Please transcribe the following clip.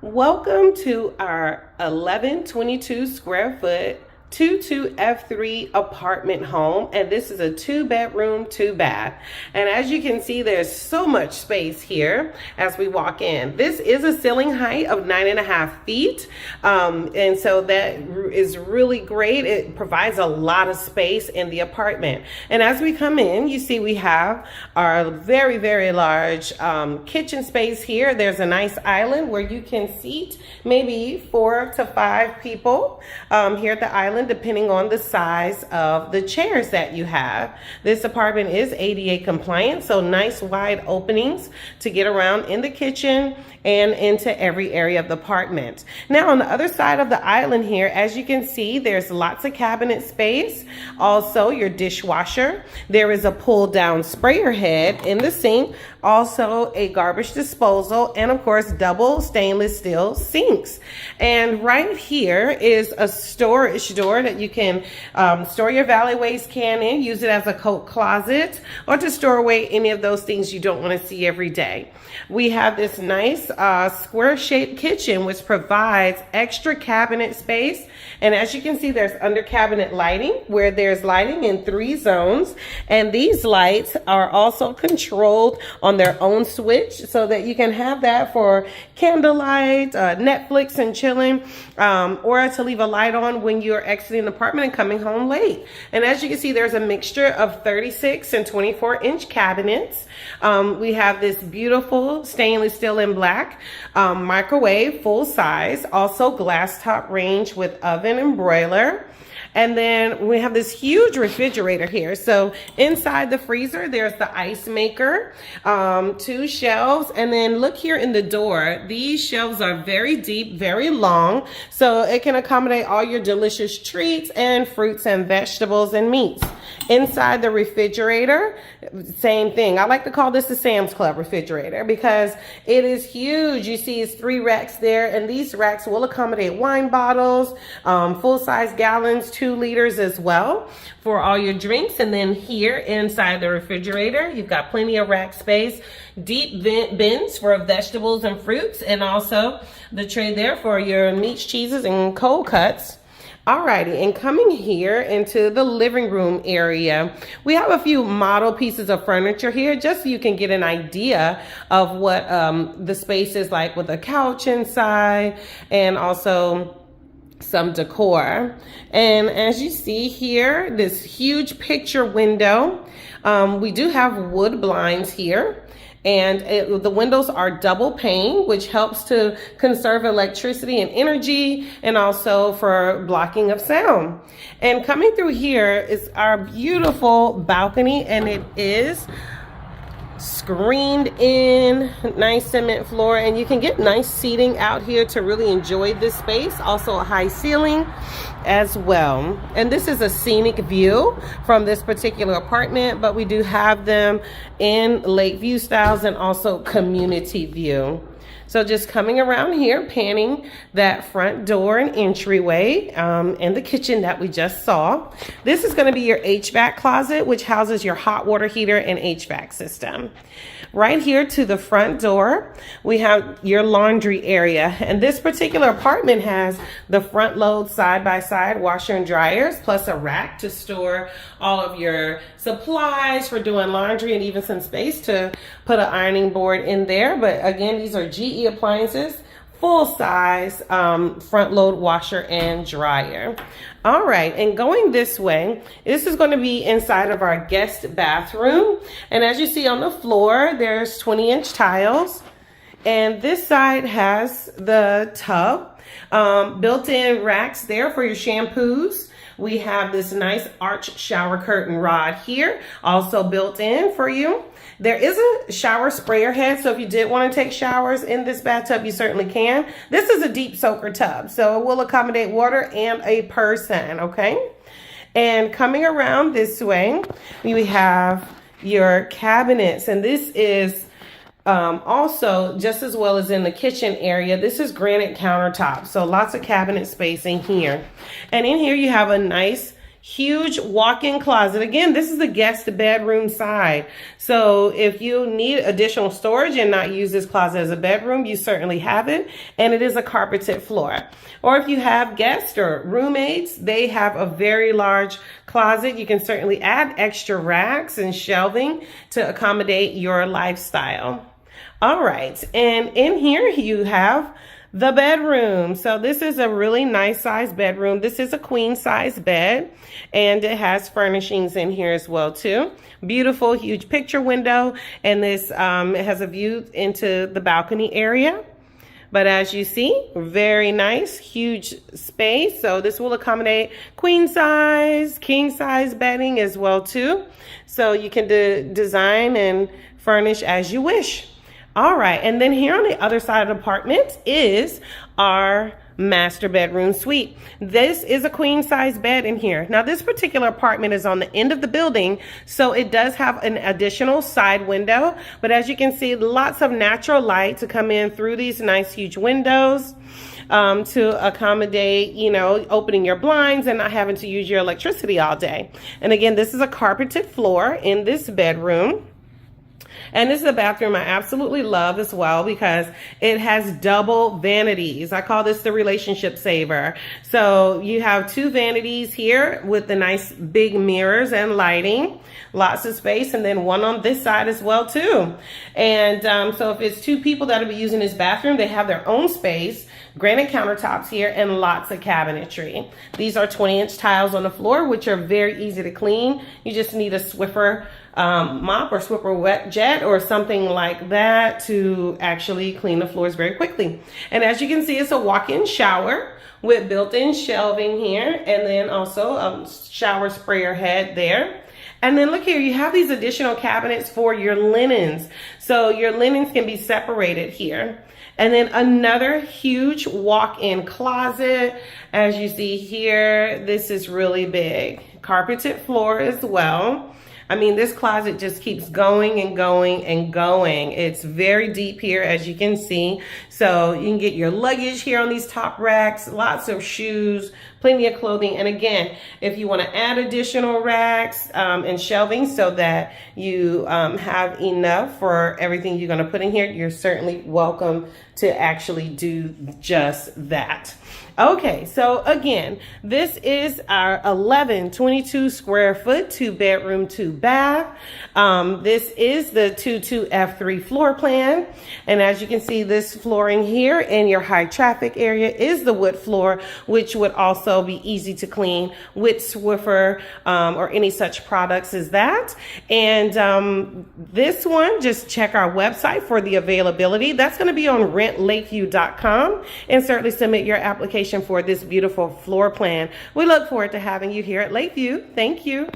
Welcome to our 1122 square foot 22F3 apartment home, and this is a 2-bedroom, 2-bath. And as you can see, there's so much space here as we walk in. This is a ceiling height of 9.5 feet, and so that is really great. It provides a lot of space in the apartment. And as we come in, you see we have our very, very large kitchen space here. There's a nice island where you can seat maybe 4 to 5 people here at the island, depending on the size of the chairs that you have. This apartment is ADA compliant, so nice wide openings to get around in the kitchen and into every area of the apartment. Now on the other side of the island here, as you can see, there's lots of cabinet space. Also your dishwasher. There is a pull down sprayer head in the sink, also a garbage disposal, and of course double stainless steel sinks. And right here is a storage door that you can store your Valley Waste can in, use it as a coat closet, or to store away any of those things you don't want to see every day. We have this nice square shaped kitchen which provides extra cabinet space, and as you can see, there's under cabinet lighting where there's lighting in 3 zones, and these lights are also controlled on their own switch so that you can have that for candlelight, Netflix and chilling, or to leave a light on when you're exiting the apartment and coming home late. And as you can see, there's a mixture of 36 and 24-inch cabinets. We have this beautiful stainless steel in black microwave, full size, also glass top range with oven and broiler. And then we have this huge refrigerator here. So inside the freezer, there's the ice maker, 2 shelves, and then look here in the door. These shelves are very deep, very long, so it can accommodate all your delicious treats and fruits and vegetables and meats. Inside the refrigerator, same thing. I like to call this the Sam's Club refrigerator because it is huge. You see it's 3 racks there, and these racks will accommodate wine bottles, full-size gallons, 2 liters as well for all your drinks. And then here inside the refrigerator, you've got plenty of rack space, deep bins for vegetables and fruits, and also the tray there for your meats, cheeses, and cold cuts. Alrighty, and coming here into the living room area, we have a few model pieces of furniture here just so you can get an idea of what the space is like, with a couch inside and also some decor. And as you see here, this huge picture window, we do have wood blinds here. And the windows are double pane, which helps to conserve electricity and energy, and also for blocking of sound. And coming through here is our beautiful balcony, and it is screened in, nice cement floor, and you can get nice seating out here to really enjoy this space. Also a high ceiling as well. And this is a scenic view from this particular apartment, but we do have them in Lake Vue styles and also community view. So just coming around here, panning that front door and entryway and the kitchen that we just saw. This is going to be your HVAC closet, which houses your hot water heater and HVAC system. Right here to the front door, we have your laundry area. And this particular apartment has the front load side-by-side washer and dryers, plus a rack to store all of your supplies for doing laundry, and even some space to put an ironing board in there. But again, these are GE appliances, full size front load washer and dryer. All right, and going this way, this is going to be inside of our guest bathroom. And as you see on the floor, there's 20-inch tiles. And this side has the tub, built-in racks there for your shampoos. We have this nice arch shower curtain rod here, also built in for you. There is a shower sprayer head, so if you did want to take showers in this bathtub, you certainly can. This is a deep soaker tub, so it will accommodate water and a person, okay? And coming around this way, we have your cabinets, and this is also, just as well as in the kitchen area, this is granite countertop, so lots of cabinet space in here. And in here you have a nice Huge walk-in closet. Again, this is the guest bedroom side. So if you need additional storage and not use this closet as a bedroom, you certainly have it. And it is a carpeted floor. Or if you have guests or roommates, they have a very large closet. You can certainly add extra racks and shelving to accommodate your lifestyle. All right, and in here you have the bedroom. So this is a really nice size bedroom. This is a queen size bed, and it has furnishings in here as well too. Beautiful, huge picture window, and this it has a view into the balcony area. But as you see, very nice, huge space. So this will accommodate queen size, king size bedding as well too. So you can design and furnish as you wish. All right, and then here on the other side of the apartment is our master bedroom suite. This is a queen size bed in here. Now this particular apartment is on the end of the building, so it does have an additional side window, but as you can see, lots of natural light to come in through these nice huge windows to accommodate, you know, opening your blinds and not having to use your electricity all day. And again, this is a carpeted floor in this bedroom. And this is a bathroom I absolutely love as well because it has double vanities. I call this the relationship saver. So you have two vanities here with the nice big mirrors and lighting, lots of space, and then one on this side as well too. And so if it's two people that'll be using this bathroom, they have their own space, granite countertops here, and lots of cabinetry. These are 20-inch tiles on the floor, which are very easy to clean. You just need a Swiffer mop or Swiffer wet jet or something like that to actually clean the floors very quickly. And as you can see, it's a walk-in shower with built-in shelving here, and then also a shower sprayer head there. And then look here, you have these additional cabinets for your linens. So your linens can be separated here. And then another huge walk-in closet. As you see here, this is really big. Carpeted floor as well. I mean, this closet just keeps going and going and going. It's very deep here, as you can see. So you can get your luggage here on these top racks, lots of shoes, plenty of clothing. And again, if you want to add additional racks and shelving so that you have enough for everything you're going to put in here, you're certainly welcome to actually do just that. Okay, so again, this is our 1122 square foot, 2-bedroom, 2-bath. This is the 22F3 floor plan. And as you can see, this flooring here in your high traffic area is the wood floor, which would also be easy to clean with Swiffer or any such products as that. And this one, just check our website for the availability. That's going to be on rentlakevue.com, and certainly submit your application for this beautiful floor plan. We look forward to having you here at Lake Vue. Thank you.